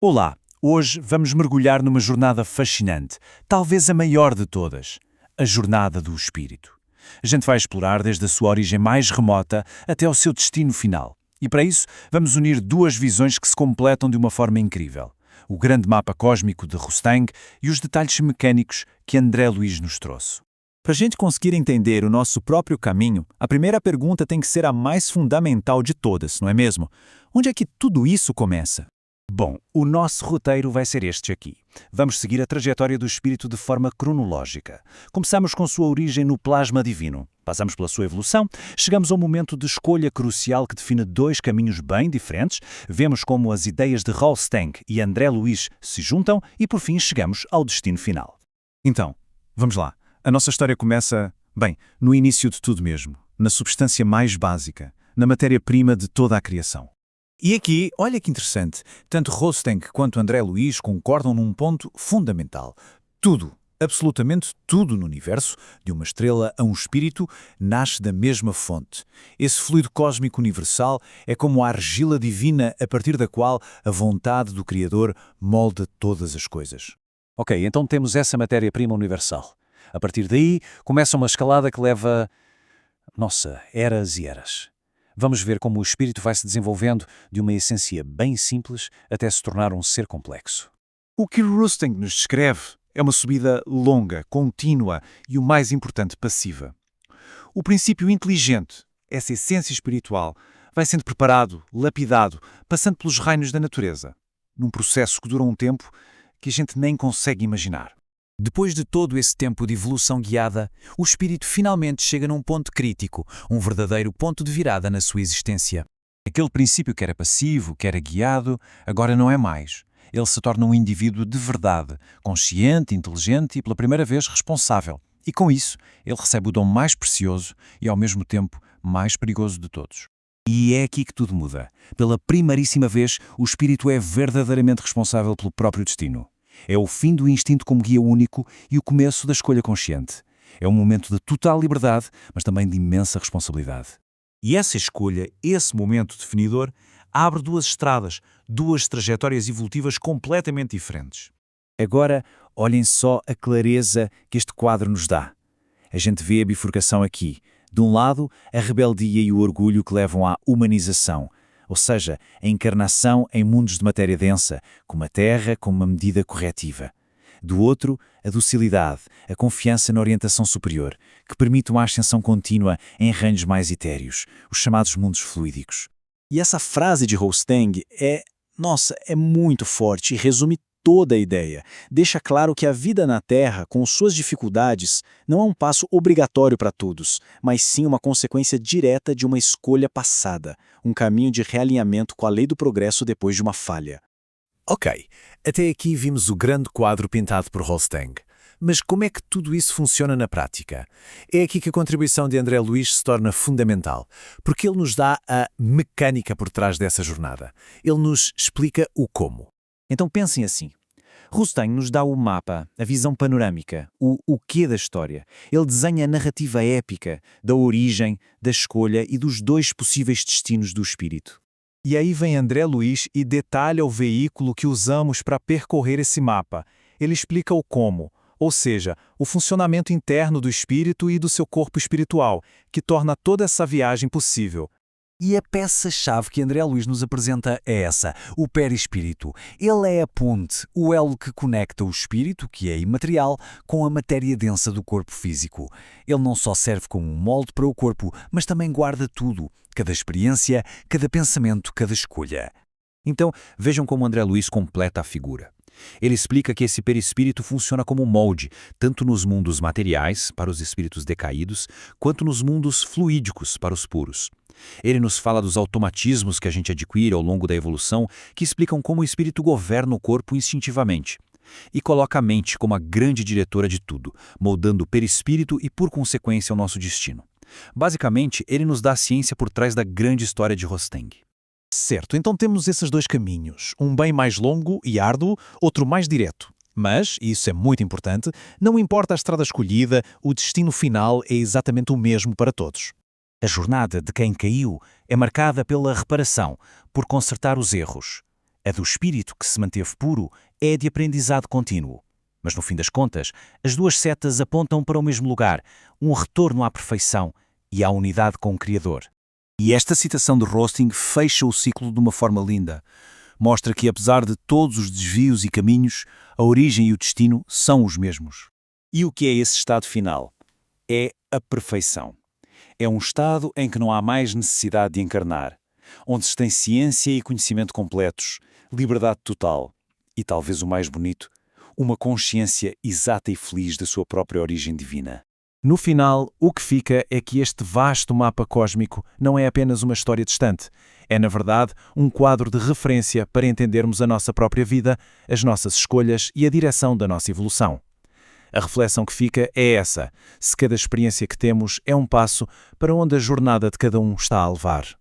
Olá, hoje vamos mergulhar numa jornada fascinante, talvez a maior de todas, a jornada do espírito. A gente vai explorar desde a sua origem mais remota até ao seu destino final. E para isso, vamos unir duas visões que se completam de uma forma incrível. O grande mapa cósmico de Rostang e os detalhes mecânicos que André Luiz nos trouxe. Para a gente conseguir entender o nosso próprio caminho, a primeira pergunta tem que ser a mais fundamental de todas, não é mesmo? Onde é que tudo isso começa? Bom, o nosso roteiro vai ser este aqui. Vamos seguir a trajetória do espírito de forma cronológica. Começamos com sua origem no plasma divino. Passamos pela sua evolução, chegamos ao momento de escolha crucial que define dois caminhos bem diferentes, vemos como as ideias de Rostang e André Luiz se juntam e por fim chegamos ao destino final. Então, vamos lá. A nossa história começa, no início de tudo mesmo, na substância mais básica, na matéria-prima de toda a criação. E aqui, olha que interessante, tanto Rostang quanto André Luiz concordam num ponto fundamental. Tudo, absolutamente tudo no universo, de uma estrela a um espírito, nasce da mesma fonte. Esse fluido cósmico universal é como a argila divina a partir da qual a vontade do Criador molda todas as coisas. Ok, então temos essa matéria-prima universal. A partir daí, começa uma escalada que leva, eras e eras. Vamos ver como o espírito vai se desenvolvendo de uma essência bem simples até se tornar um ser complexo. O que Rostang nos descreve é uma subida longa, contínua e, o mais importante, passiva. O princípio inteligente, essa essência espiritual, vai sendo preparado, lapidado, passando pelos reinos da natureza, num processo que dura um tempo que a gente nem consegue imaginar. Depois de todo esse tempo de evolução guiada, o espírito finalmente chega num ponto crítico, um verdadeiro ponto de virada na sua existência. Aquele princípio que era passivo, que era guiado, agora não é mais. Ele se torna um indivíduo de verdade, consciente, inteligente e pela primeira vez responsável. E com isso, ele recebe o dom mais precioso e ao mesmo tempo mais perigoso de todos. E é aqui que tudo muda. Pela primeiríssima vez, o espírito é verdadeiramente responsável pelo próprio destino. É o fim do instinto como guia único e o começo da escolha consciente. É um momento de total liberdade, mas também de imensa responsabilidade. E essa escolha, esse momento definidor, abre duas estradas, duas trajetórias evolutivas completamente diferentes. Agora, olhem só a clareza que este quadro nos dá. A gente vê a bifurcação aqui. De um lado, a rebeldia e o orgulho que levam à humanização, ou seja, a encarnação em mundos de matéria densa, como a Terra, como uma medida corretiva. Do outro, a docilidade, a confiança na orientação superior, que permite uma ascensão contínua em reinos mais etéreos, os chamados mundos fluídicos. E essa frase de Rostang é muito forte e resume toda a ideia. Deixa claro que a vida na Terra, com suas dificuldades, não é um passo obrigatório para todos, mas sim uma consequência direta de uma escolha passada, um caminho de realinhamento com a lei do progresso depois de uma falha. Ok, até aqui vimos o grande quadro pintado por Rostang. Mas como é que tudo isso funciona na prática? É aqui que a contribuição de André Luiz se torna fundamental, porque ele nos dá a mecânica por trás dessa jornada. Ele nos explica o como. Então pensem assim. Rostang nos dá o mapa, a visão panorâmica, o quê da história. Ele desenha a narrativa épica da origem, da escolha e dos dois possíveis destinos do espírito. E aí vem André Luiz e detalha o veículo que usamos para percorrer esse mapa. Ele explica o como, ou seja, o funcionamento interno do espírito e do seu corpo espiritual, que torna toda essa viagem possível. E a peça-chave que André Luiz nos apresenta é essa, o perispírito. Ele é a ponte, o elo que conecta o espírito, que é imaterial, com a matéria densa do corpo físico. Ele não só serve como um molde para o corpo, mas também guarda tudo, cada experiência, cada pensamento, cada escolha. Então, vejam como André Luiz completa a figura. Ele explica que esse perispírito funciona como um molde, tanto nos mundos materiais, para os espíritos decaídos, quanto nos mundos fluídicos, para os puros. Ele nos fala dos automatismos que a gente adquire ao longo da evolução, que explicam como o espírito governa o corpo instintivamente. E coloca a mente como a grande diretora de tudo, moldando o perispírito e, por consequência, o nosso destino. Basicamente, ele nos dá a ciência por trás da grande história de Rostang. Certo, então temos esses dois caminhos, um bem mais longo e árduo, outro mais direto. Mas, e isso é muito importante, não importa a estrada escolhida, o destino final é exatamente o mesmo para todos. A jornada de quem caiu é marcada pela reparação, por consertar os erros. A do espírito, que se manteve puro, é de aprendizado contínuo. Mas, no fim das contas, as duas setas apontam para o mesmo lugar, um retorno à perfeição e à unidade com o Criador. E esta citação de Rosting fecha o ciclo de uma forma linda. Mostra que, apesar de todos os desvios e caminhos, a origem e o destino são os mesmos. E o que é esse estado final? É a perfeição. É um estado em que não há mais necessidade de encarnar, onde se tem ciência e conhecimento completos, liberdade total e, talvez o mais bonito, uma consciência exata e feliz da sua própria origem divina. No final, o que fica é que este vasto mapa cósmico não é apenas uma história distante. É, na verdade, um quadro de referência para entendermos a nossa própria vida, as nossas escolhas e a direção da nossa evolução. A reflexão que fica é essa: se cada experiência que temos é um passo para onde a jornada de cada um está a levar.